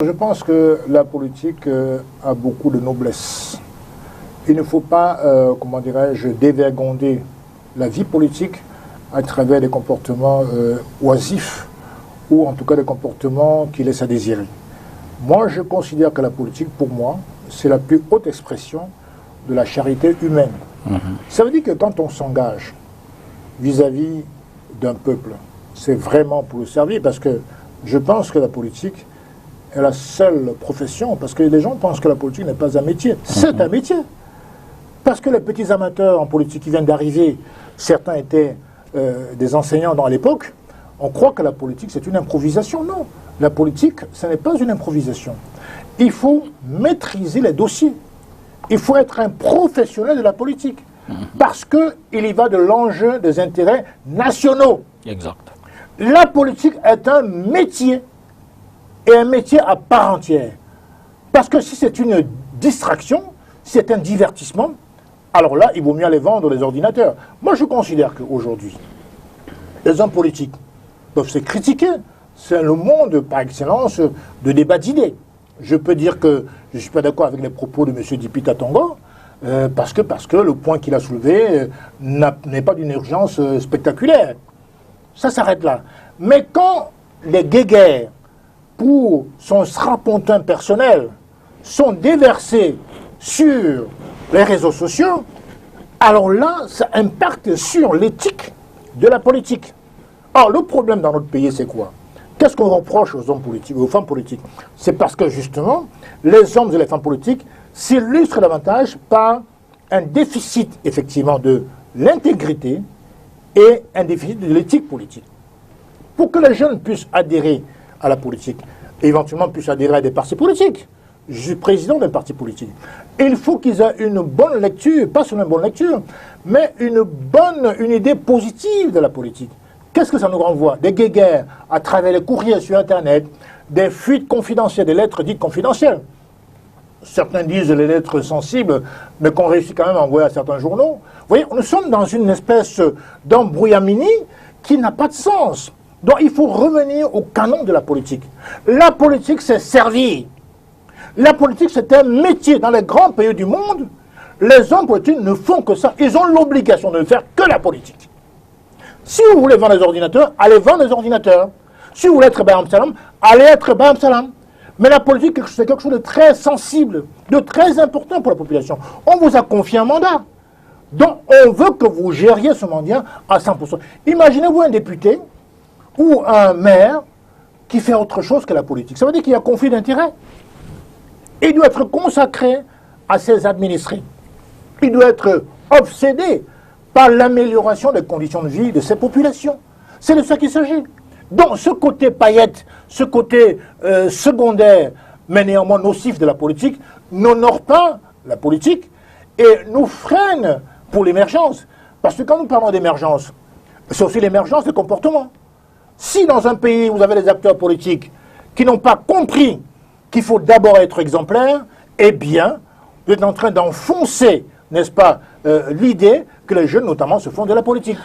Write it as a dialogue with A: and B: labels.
A: Je pense que la politique a beaucoup de noblesse. Il ne faut pas, comment dirais-je, dévergonder la vie politique à travers des comportements oisifs ou en tout cas des comportements qui laissent à désirer. Moi, je considère que la politique, pour moi, c'est la plus haute expression de la charité humaine. Ça veut dire que quand on s'engage vis-à-vis d'un peuple, c'est vraiment pour le servir, parce que je pense que la politique est la seule profession, parce que les gens pensent que la politique n'est pas un métier. C'est un métier. Parce que les petits amateurs en politique qui viennent d'arriver, certains étaient des enseignants dans l'époque, on croit que la politique c'est une improvisation. Non, la politique, ce n'est pas une improvisation. Il faut maîtriser les dossiers. Il faut être un professionnel de la politique. Parce qu'il y va de l'enjeu des intérêts nationaux.
B: Exact.
A: La politique est un métier. Et un métier à part entière. Parce que si c'est une distraction, si c'est un divertissement, alors là, il vaut mieux aller vendre les ordinateurs. Moi, je considère qu'aujourd'hui, les hommes politiques peuvent se critiquer. C'est le monde, par excellence, de débat d'idées. Je peux dire que je ne suis pas d'accord avec les propos de M. Dipita Tongo, parce que le point qu'il a soulevé n'est pas d'une urgence spectaculaire. Ça s'arrête là. Mais quand les guéguerres pour son strapontin personnel sont déversés sur les réseaux sociaux, alors là, ça impacte sur l'éthique de la politique. Or, le problème dans notre pays, c'est quoi? Qu'est-ce qu'on reproche aux hommes politiques, aux femmes politiques? C'est parce que, justement, les hommes et les femmes politiques s'illustrent davantage par un déficit, effectivement, de l'intégrité et un déficit de l'éthique politique. Pour que les jeunes puissent adhérer à la politique, et éventuellement puissent adhérer à des partis politiques. Je suis président d'un parti politique. Et il faut qu'ils aient une bonne lecture, pas seulement une bonne lecture, mais une idée positive de la politique. Qu'est-ce que ça nous renvoie? Des guéguerres à travers les courriers sur Internet, des fuites confidentielles, des lettres dites confidentielles. Certains disent les lettres sensibles, mais qu'on réussit quand même à envoyer à certains journaux. Vous voyez, nous sommes dans une espèce d'embrouillamini qui n'a pas de sens. Donc il faut revenir au canon de la politique. La politique, c'est servir. La politique, c'est un métier. Dans les grands pays du monde, les hommes politiques ne font que ça. Ils ont l'obligation de ne faire que la politique. Si vous voulez vendre des ordinateurs, allez vendre des ordinateurs. Si vous voulez être Baham Salam, allez être Baham Salam. Mais la politique, c'est quelque chose de très sensible, de très important pour la population. On vous a confié un mandat. Donc on veut que vous gériez ce mandat à 100%. Imaginez-vous un député ou un maire qui fait autre chose que la politique. Ça veut dire qu'il y a conflit d'intérêts. Il doit être consacré à ses administrés. Il doit être obsédé par l'amélioration des conditions de vie de ses populations. C'est de ça qu'il s'agit. Donc ce côté paillette, ce côté secondaire, mais néanmoins nocif de la politique, n'honore pas la politique et nous freine pour l'émergence. Parce que quand nous parlons d'émergence, c'est aussi l'émergence des comportements. Si dans un pays, vous avez des acteurs politiques qui n'ont pas compris qu'il faut d'abord être exemplaire, eh bien, vous êtes en train d'enfoncer, n'est-ce pas, l'idée que les jeunes, notamment, se font de la politique.